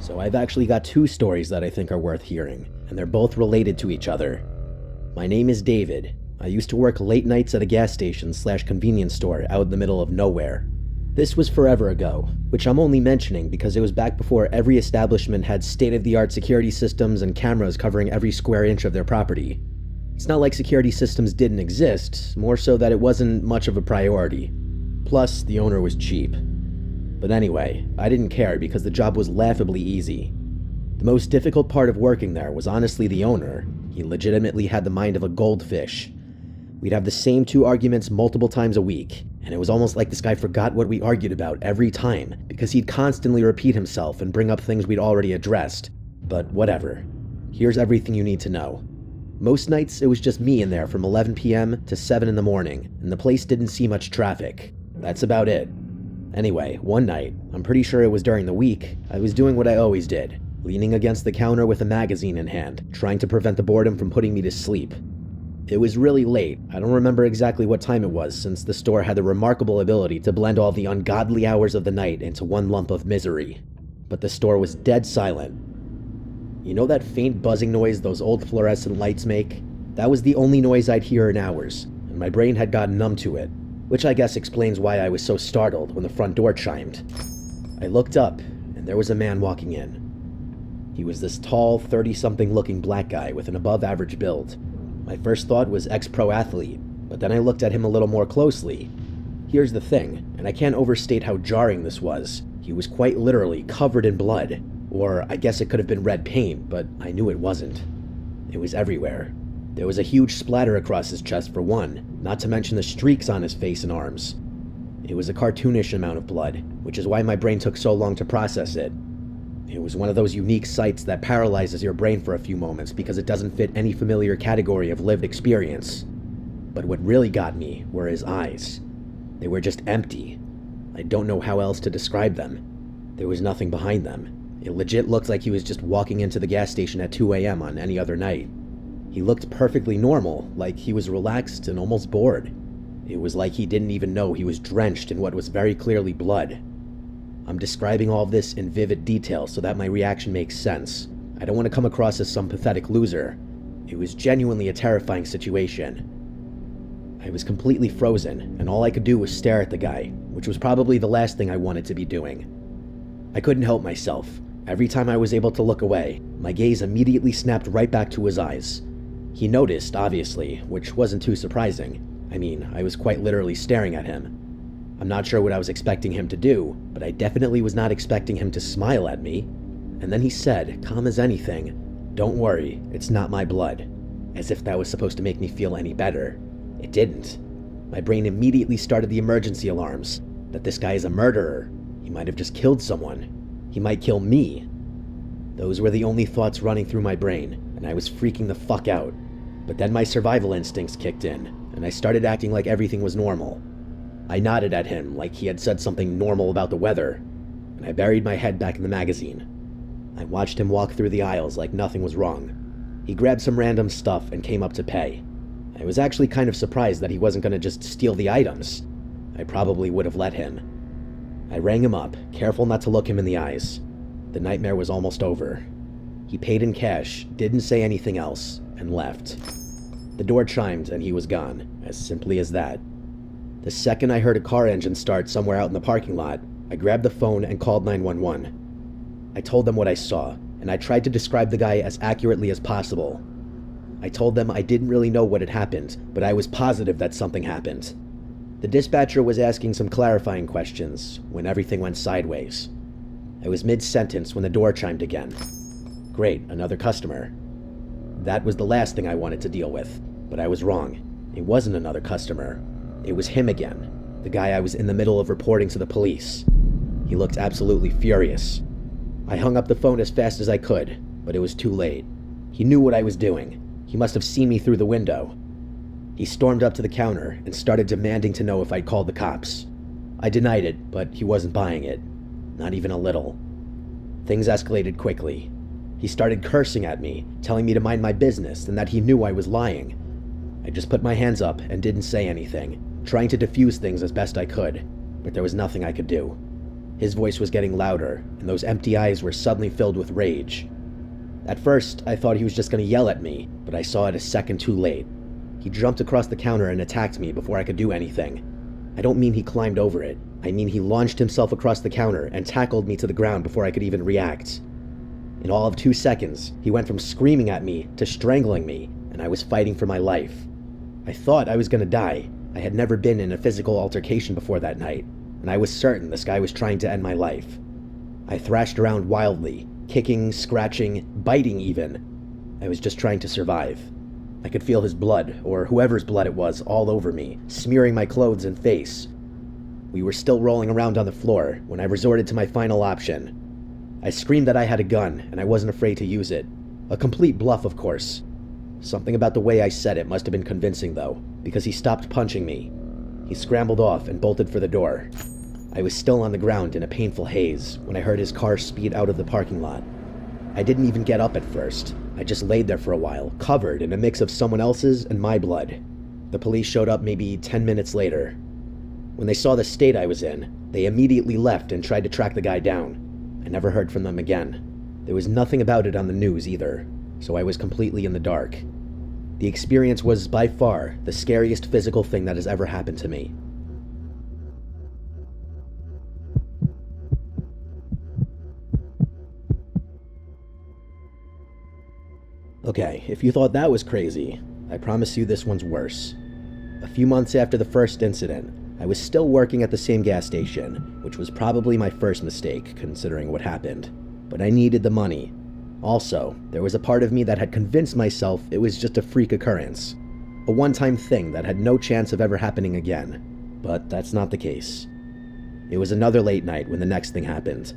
So I've actually got two stories that I think are worth hearing, and they're both related to each other. My name is David. I used to work late nights at a gas station / convenience store out in the middle of nowhere. This was forever ago, which I'm only mentioning because it was back before every establishment had state-of-the-art security systems and cameras covering every square inch of their property. It's not like security systems didn't exist, more so that it wasn't much of a priority. Plus, the owner was cheap. But anyway, I didn't care because the job was laughably easy. The most difficult part of working there was honestly the owner. He legitimately had the mind of a goldfish. We'd have the same two arguments multiple times a week, and it was almost like this guy forgot what we argued about every time, because he'd constantly repeat himself and bring up things we'd already addressed. But whatever. Here's everything you need to know. Most nights, it was just me in there from 11 p.m. to 7 in the morning, and the place didn't see much traffic. That's about it. Anyway, one night, I'm pretty sure it was during the week, I was doing what I always did, leaning against the counter with a magazine in hand, trying to prevent the boredom from putting me to sleep. It was really late. I don't remember exactly what time it was, since the store had the remarkable ability to blend all the ungodly hours of the night into one lump of misery. But the store was dead silent. You know that faint buzzing noise those old fluorescent lights make? That was the only noise I'd hear in hours, and my brain had gotten numb to it, which I guess explains why I was so startled when the front door chimed. I looked up, and there was a man walking in. He was this tall, 30-something looking black guy with an above-average build. My first thought was ex-pro athlete, but then I looked at him a little more closely. Here's the thing, and I can't overstate how jarring this was. He was quite literally covered in blood. Or I guess it could have been red paint, but I knew it wasn't. It was everywhere. There was a huge splatter across his chest for one, not to mention the streaks on his face and arms. It was a cartoonish amount of blood, which is why my brain took so long to process it. It was one of those unique sights that paralyzes your brain for a few moments because it doesn't fit any familiar category of lived experience. But what really got me were his eyes. They were just empty. I don't know how else to describe them. There was nothing behind them. It legit looked like he was just walking into the gas station at 2 a.m. on any other night. He looked perfectly normal, like he was relaxed and almost bored. It was like he didn't even know he was drenched in what was very clearly blood. I'm describing all of this in vivid detail so that my reaction makes sense. I don't want to come across as some pathetic loser. It was genuinely a terrifying situation. I was completely frozen, and all I could do was stare at the guy, which was probably the last thing I wanted to be doing. I couldn't help myself. Every time I was able to look away, my gaze immediately snapped right back to his eyes. He noticed, obviously, which wasn't too surprising. I mean, I was quite literally staring at him. I'm not sure what I was expecting him to do, but I definitely was not expecting him to smile at me. And then he said, calm as anything, "Don't worry, it's not my blood." As if that was supposed to make me feel any better. It didn't. My brain immediately started the emergency alarms, that this guy is a murderer. He might have just killed someone. He might kill me. Those were the only thoughts running through my brain, and I was freaking the fuck out. But then my survival instincts kicked in, and I started acting like everything was normal. I nodded at him like he had said something normal about the weather, and I buried my head back in the magazine. I watched him walk through the aisles like nothing was wrong. He grabbed some random stuff and came up to pay. I was actually kind of surprised that he wasn't going to just steal the items. I probably would have let him. I rang him up, careful not to look him in the eyes. The nightmare was almost over. He paid in cash, didn't say anything else, and left. The door chimed and he was gone, as simply as that. The second I heard a car engine start somewhere out in the parking lot, I grabbed the phone and called 911. I told them what I saw, and I tried to describe the guy as accurately as possible. I told them I didn't really know what had happened, but I was positive that something happened. The dispatcher was asking some clarifying questions when everything went sideways. I was mid-sentence when the door chimed again. Great, another customer. That was the last thing I wanted to deal with, but I was wrong. It wasn't another customer. It was him again, the guy I was in the middle of reporting to the police. He looked absolutely furious. I hung up the phone as fast as I could, but it was too late. He knew what I was doing. He must have seen me through the window. He stormed up to the counter and started demanding to know if I'd called the cops. I denied it, but he wasn't buying it. Not even a little. Things escalated quickly. He started cursing at me, telling me to mind my business and that he knew I was lying. I just put my hands up and didn't say anything, trying to defuse things as best I could, but there was nothing I could do. His voice was getting louder, and those empty eyes were suddenly filled with rage. At first, I thought he was just going to yell at me, but I saw it a second too late. He jumped across the counter and attacked me before I could do anything. I don't mean he climbed over it. I mean he launched himself across the counter and tackled me to the ground before I could even react. In all of 2 seconds, he went from screaming at me to strangling me, and I was fighting for my life. I thought I was going to die. I had never been in a physical altercation before that night, and I was certain this guy was trying to end my life. I thrashed around wildly, kicking, scratching, biting even. I was just trying to survive. I could feel his blood, or whoever's blood it was, all over me, smearing my clothes and face. We were still rolling around on the floor when I resorted to my final option. I screamed that I had a gun, and I wasn't afraid to use it. A complete bluff, of course. Something about the way I said it must have been convincing, though, because he stopped punching me. He scrambled off and bolted for the door. I was still on the ground in a painful haze when I heard his car speed out of the parking lot. I didn't even get up at first. I just laid there for a while, covered in a mix of someone else's and my blood. The police showed up maybe 10 minutes later. When they saw the state I was in, they immediately left and tried to track the guy down. I never heard from them again. There was nothing about it on the news either, so I was completely in the dark. The experience was by far the scariest physical thing that has ever happened to me. Okay, if you thought that was crazy, I promise you this one's worse. A few months after the first incident, I was still working at the same gas station, which was probably my first mistake, considering what happened. But I needed the money. Also, there was a part of me that had convinced myself it was just a freak occurrence. A one-time thing that had no chance of ever happening again. But that's not the case. It was another late night when the next thing happened.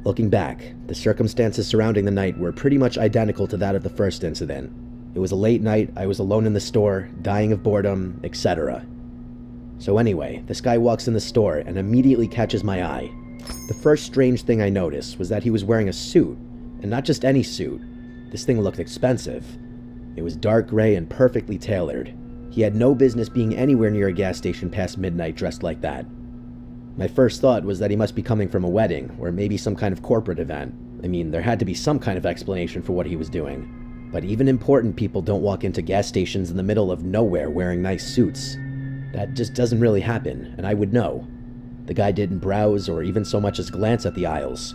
Looking back, the circumstances surrounding the night were pretty much identical to that of the first incident. It was a late night, I was alone in the store, dying of boredom, etc. So anyway, this guy walks in the store and immediately catches my eye. The first strange thing I noticed was that he was wearing a suit, and not just any suit. This thing looked expensive. It was dark gray and perfectly tailored. He had no business being anywhere near a gas station past midnight dressed like that. My first thought was that he must be coming from a wedding, or maybe some kind of corporate event. I mean, there had to be some kind of explanation for what he was doing. But even important people don't walk into gas stations in the middle of nowhere wearing nice suits. That just doesn't really happen, and I would know. The guy didn't browse or even so much as glance at the aisles.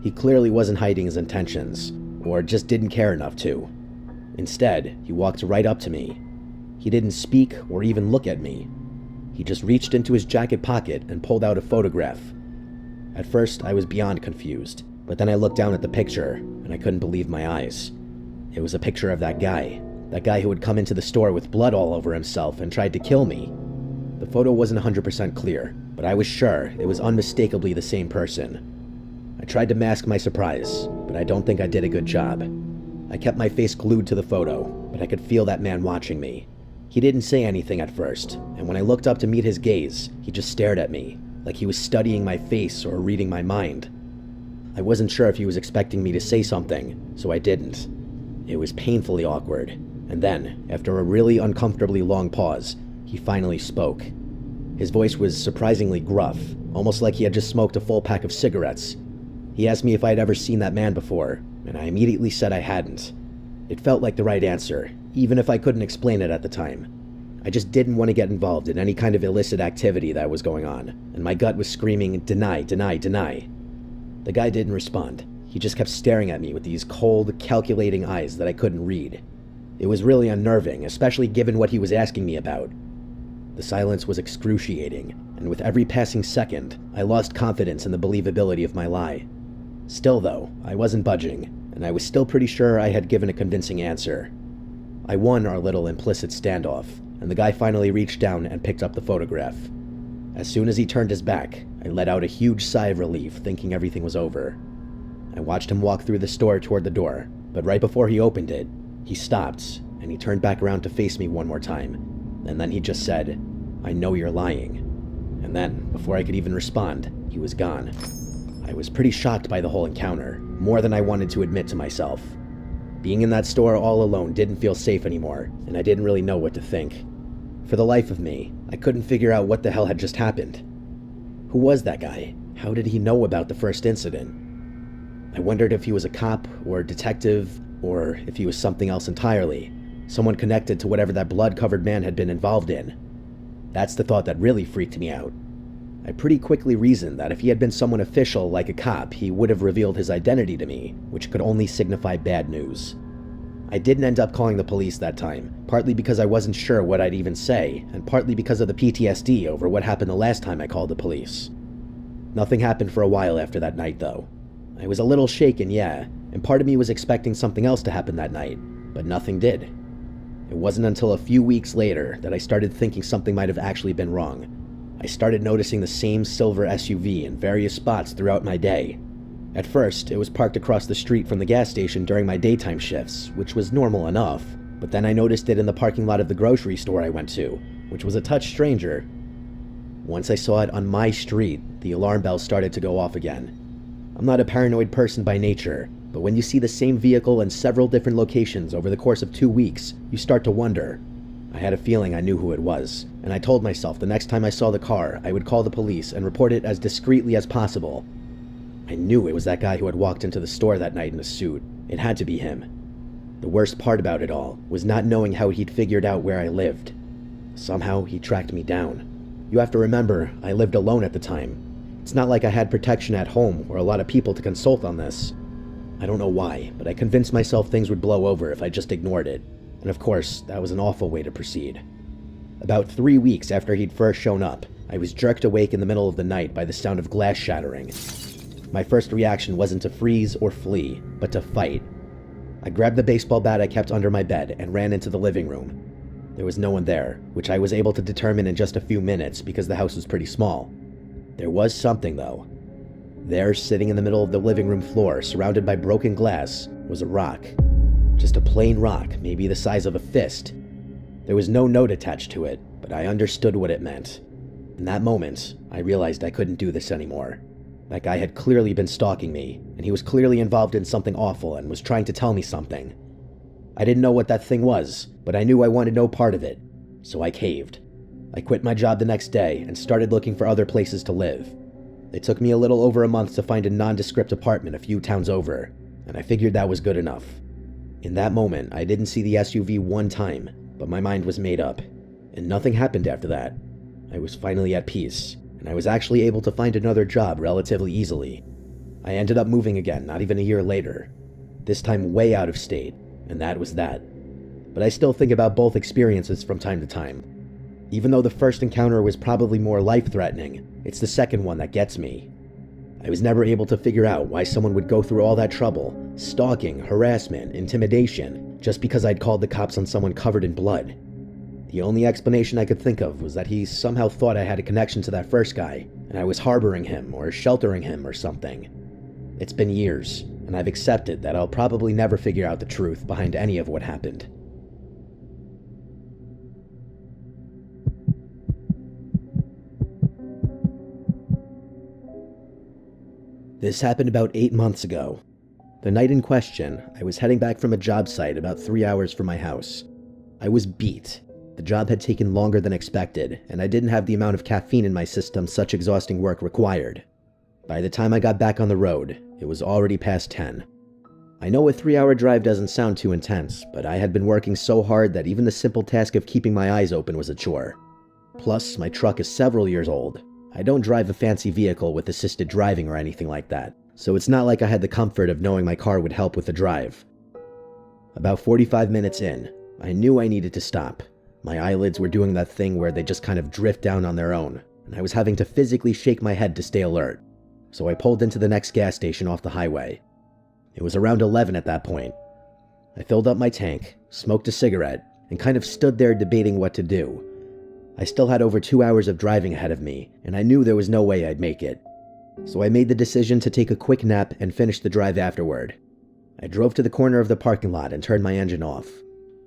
He clearly wasn't hiding his intentions, or just didn't care enough to. Instead, he walked right up to me. He didn't speak or even look at me. He just reached into his jacket pocket and pulled out a photograph. At first, I was beyond confused, but then I looked down at the picture, and I couldn't believe my eyes. It was a picture of that guy who had come into the store with blood all over himself and tried to kill me. The photo wasn't 100% clear, but I was sure it was unmistakably the same person. I tried to mask my surprise, but I don't think I did a good job. I kept my face glued to the photo, but I could feel that man watching me. He didn't say anything at first, and when I looked up to meet his gaze, he just stared at me, like he was studying my face or reading my mind. I wasn't sure if he was expecting me to say something, so I didn't. It was painfully awkward, and then, after a really uncomfortably long pause, he finally spoke. His voice was surprisingly gruff, almost like he had just smoked a full pack of cigarettes. He asked me if I had ever seen that man before, and I immediately said I hadn't. It felt like the right answer, even if I couldn't explain it at the time. I just didn't want to get involved in any kind of illicit activity that was going on, and my gut was screaming, "Deny, deny, deny." The guy didn't respond. He just kept staring at me with these cold, calculating eyes that I couldn't read. It was really unnerving, especially given what he was asking me about. The silence was excruciating, and with every passing second, I lost confidence in the believability of my lie. Still though, I wasn't budging, and I was still pretty sure I had given a convincing answer. I won our little implicit standoff, and the guy finally reached down and picked up the photograph. As soon as he turned his back, I let out a huge sigh of relief, thinking everything was over. I watched him walk through the store toward the door, but right before he opened it, he stopped, and he turned back around to face me one more time, and then he just said, "I know you're lying." And then, before I could even respond, he was gone. I was pretty shocked by the whole encounter, more than I wanted to admit to myself. Being in that store all alone didn't feel safe anymore, and I didn't really know what to think. For the life of me, I couldn't figure out what the hell had just happened. Who was that guy? How did he know about the first incident? I wondered if he was a cop or a detective, or if he was something else entirely, someone connected to whatever that blood-covered man had been involved in. That's the thought that really freaked me out. I pretty quickly reasoned that if he had been someone official like a cop, he would have revealed his identity to me, which could only signify bad news. I didn't end up calling the police that time, partly because I wasn't sure what I'd even say, and partly because of the PTSD over what happened the last time I called the police. Nothing happened for a while after that night, though. I was a little shaken, yeah, and part of me was expecting something else to happen that night, but nothing did. It wasn't until a few weeks later that I started thinking something might have actually been wrong. I started noticing the same silver SUV in various spots throughout my day. At first, it was parked across the street from the gas station during my daytime shifts, which was normal enough, but then I noticed it in the parking lot of the grocery store I went to, which was a touch stranger. Once I saw it on my street, the alarm bell started to go off again. I'm not a paranoid person by nature, but when you see the same vehicle in several different locations over the course of 2 weeks, you start to wonder. I had a feeling I knew who it was, and I told myself the next time I saw the car, I would call the police and report it as discreetly as possible. I knew it was that guy who had walked into the store that night in a suit. It had to be him. The worst part about it all was not knowing how he'd figured out where I lived. Somehow, he tracked me down. You have to remember, I lived alone at the time. It's not like I had protection at home or a lot of people to consult on this. I don't know why, but I convinced myself things would blow over if I just ignored it. And of course, that was an awful way to proceed. About 3 weeks after he'd first shown up, I was jerked awake in the middle of the night by the sound of glass shattering. My first reaction wasn't to freeze or flee, but to fight. I grabbed the baseball bat I kept under my bed and ran into the living room. There was no one there, which I was able to determine in just a few minutes because the house was pretty small. There was something, though. There, sitting in the middle of the living room floor, surrounded by broken glass, was a rock. Just a plain rock, maybe the size of a fist. There was no note attached to it, but I understood what it meant. In that moment, I realized I couldn't do this anymore. That guy had clearly been stalking me, and he was clearly involved in something awful and was trying to tell me something. I didn't know what that thing was, but I knew I wanted no part of it, so I caved. I quit my job the next day and started looking for other places to live. It took me a little over a month to find a nondescript apartment a few towns over, and I figured that was good enough. In that moment, I didn't see the SUV one time, but my mind was made up, and nothing happened after that. I was finally at peace, and I was actually able to find another job relatively easily. I ended up moving again not even a year later, this time way out of state, and that was that. But I still think about both experiences from time to time. Even though the first encounter was probably more life-threatening, it's the second one that gets me. I was never able to figure out why someone would go through all that trouble, stalking, harassment, intimidation, just because I'd called the cops on someone covered in blood. The only explanation I could think of was that he somehow thought I had a connection to that first guy, and I was harboring him or sheltering him or something. It's been years, and I've accepted that I'll probably never figure out the truth behind any of what happened. This happened about 8 months ago. The night in question, I was heading back from a job site about 3 hours from my house. I was beat. The job had taken longer than expected, and I didn't have the amount of caffeine in my system such exhausting work required. By the time I got back on the road, it was already past 10. I know a 3-hour drive doesn't sound too intense, but I had been working so hard that even the simple task of keeping my eyes open was a chore. Plus, my truck is several years old. I don't drive a fancy vehicle with assisted driving or anything like that, so it's not like I had the comfort of knowing my car would help with the drive. About 45 minutes in, I knew I needed to stop. My eyelids were doing that thing where they just kind of drift down on their own, and I was having to physically shake my head to stay alert. So I pulled into the next gas station off the highway. It was around 11 at that point. I filled up my tank, smoked a cigarette, and kind of stood there debating what to do. I still had over 2 hours of driving ahead of me, and I knew there was no way I'd make it. So I made the decision to take a quick nap and finish the drive afterward. I drove to the corner of the parking lot and turned my engine off.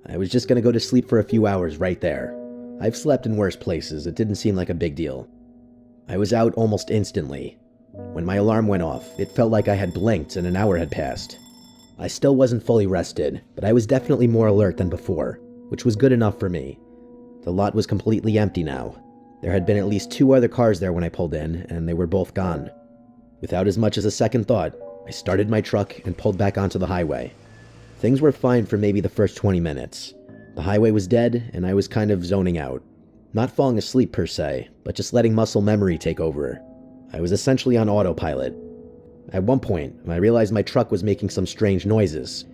I was just going to go to sleep for a few hours right there. I've slept in worse places, it didn't seem like a big deal. I was out almost instantly. When my alarm went off, it felt like I had blinked and an hour had passed. I still wasn't fully rested, but I was definitely more alert than before, which was good enough for me. The lot was completely empty now. There had been at least 2 other cars there when I pulled in, and they were both gone. Without as much as a second thought, I started my truck and pulled back onto the highway. Things were fine for maybe the first 20 minutes. The highway was dead, and I was kind of zoning out. Not falling asleep per se, but just letting muscle memory take over. I was essentially on autopilot. At one point, I realized my truck was making some strange noises.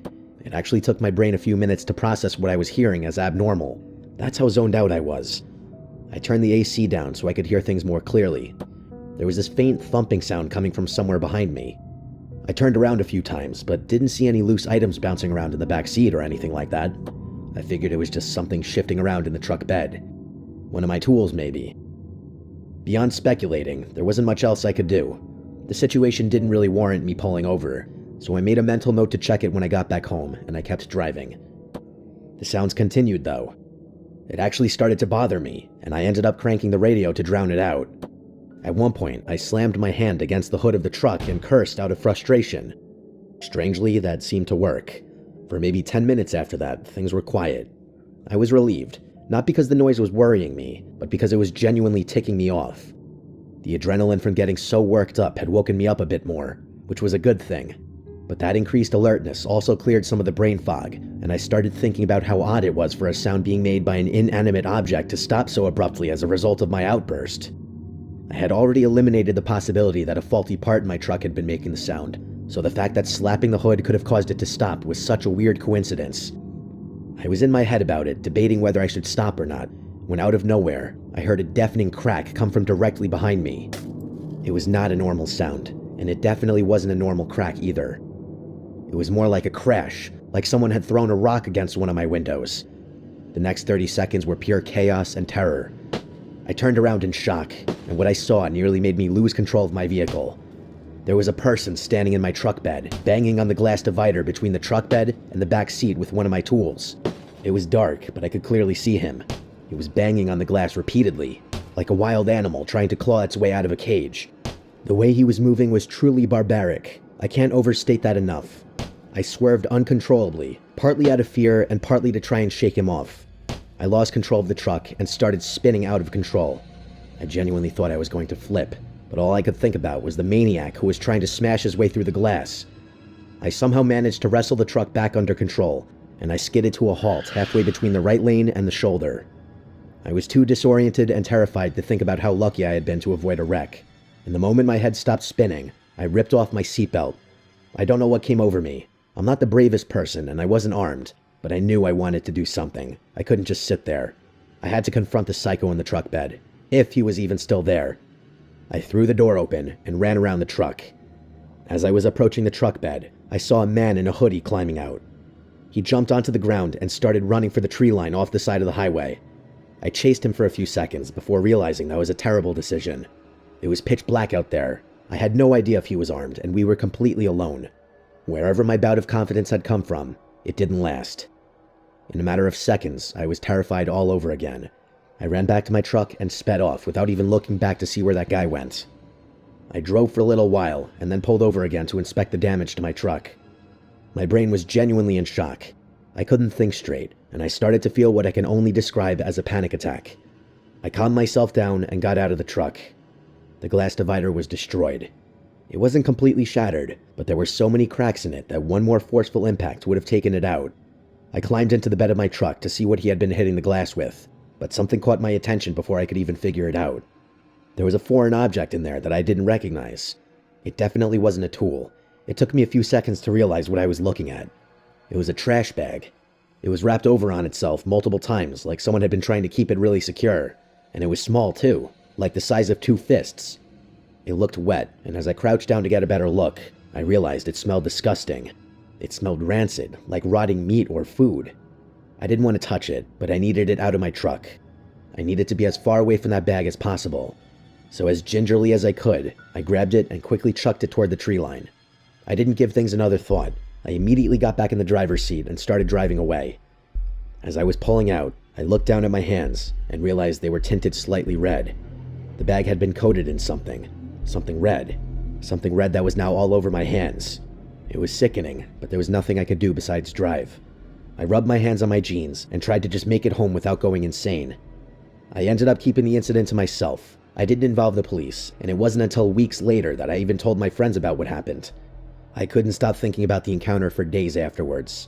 It actually took my brain a few minutes to process what I was hearing as abnormal. That's how zoned out I was. I turned the AC down so I could hear things more clearly. There was this faint thumping sound coming from somewhere behind me. I turned around a few times, but didn't see any loose items bouncing around in the back seat or anything like that. I figured it was just something shifting around in the truck bed. One of my tools, maybe. Beyond speculating, there wasn't much else I could do. The situation didn't really warrant me pulling over, so I made a mental note to check it when I got back home, and I kept driving. The sounds continued, though. It actually started to bother me, and I ended up cranking the radio to drown it out. At one point, I slammed my hand against the hood of the truck and cursed out of frustration. Strangely, that seemed to work. For maybe 10 minutes after that, things were quiet. I was relieved, not because the noise was worrying me, but because it was genuinely ticking me off. The adrenaline from getting so worked up had woken me up a bit more, which was a good thing. But that increased alertness also cleared some of the brain fog, and I started thinking about how odd it was for a sound being made by an inanimate object to stop so abruptly as a result of my outburst. I had already eliminated the possibility that a faulty part in my truck had been making the sound, so the fact that slapping the hood could have caused it to stop was such a weird coincidence. I was in my head about it, debating whether I should stop or not, when out of nowhere, I heard a deafening crack come from directly behind me. It was not a normal sound, and it definitely wasn't a normal crack either. It was more like a crash, like someone had thrown a rock against one of my windows. The next 30 seconds were pure chaos and terror. I turned around in shock, and what I saw nearly made me lose control of my vehicle. There was a person standing in my truck bed, banging on the glass divider between the truck bed and the back seat with one of my tools. It was dark, but I could clearly see him. He was banging on the glass repeatedly, like a wild animal trying to claw its way out of a cage. The way he was moving was truly barbaric. I can't overstate that enough. I swerved uncontrollably, partly out of fear and partly to try and shake him off. I lost control of the truck and started spinning out of control. I genuinely thought I was going to flip, but all I could think about was the maniac who was trying to smash his way through the glass. I somehow managed to wrestle the truck back under control, and I skidded to a halt halfway between the right lane and the shoulder. I was too disoriented and terrified to think about how lucky I had been to avoid a wreck. And the moment my head stopped spinning, I ripped off my seatbelt. I don't know what came over me. I'm not the bravest person, and I wasn't armed, but I knew I wanted to do something. I couldn't just sit there. I had to confront the psycho in the truck bed, if he was even still there. I threw the door open and ran around the truck. As I was approaching the truck bed, I saw a man in a hoodie climbing out. He jumped onto the ground and started running for the tree line off the side of the highway. I chased him for a few seconds before realizing that was a terrible decision. It was pitch black out there. I had no idea if he was armed, and we were completely alone. Wherever my bout of confidence had come from, it didn't last. In a matter of seconds, I was terrified all over again. I ran back to my truck and sped off without even looking back to see where that guy went. I drove for a little while and then pulled over again to inspect the damage to my truck. My brain was genuinely in shock. I couldn't think straight, and I started to feel what I can only describe as a panic attack. I calmed myself down and got out of the truck. The glass divider was destroyed. It wasn't completely shattered, but there were so many cracks in it that one more forceful impact would have taken it out. I climbed into the bed of my truck to see what he had been hitting the glass with, but something caught my attention before I could even figure it out. There was a foreign object in there that I didn't recognize. It definitely wasn't a tool. It took me a few seconds to realize what I was looking at. It was a trash bag. It was wrapped over on itself multiple times, like someone had been trying to keep it really secure. And it was small too, like the size of 2 fists. It looked wet, and as I crouched down to get a better look, I realized it smelled disgusting. It smelled rancid, like rotting meat or food. I didn't want to touch it, but I needed it out of my truck. I needed to be as far away from that bag as possible. So as gingerly as I could, I grabbed it and quickly chucked it toward the tree line. I didn't give things another thought. I immediately got back in the driver's seat and started driving away. As I was pulling out, I looked down at my hands and realized they were tinted slightly red. The bag had been coated in something red that was now all over my hands. It was sickening, but there was nothing I could do besides drive. I rubbed my hands on my jeans and tried to just make it home without going insane. I ended up keeping the incident to myself, I didn't involve the police, and it wasn't until weeks later that I even told my friends about what happened. I couldn't stop thinking about the encounter for days afterwards.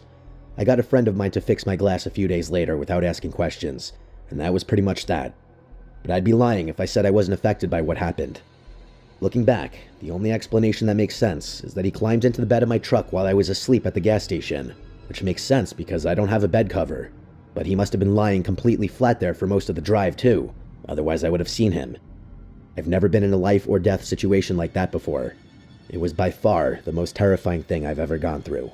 I got a friend of mine to fix my glass a few days later without asking questions, and that was pretty much that. But I'd be lying if I said I wasn't affected by what happened. Looking back, the only explanation that makes sense is that he climbed into the bed of my truck while I was asleep at the gas station, which makes sense because I don't have a bed cover. But he must have been lying completely flat there for most of the drive too, otherwise I would have seen him. I've never been in a life or death situation like that before. It was by far the most terrifying thing I've ever gone through.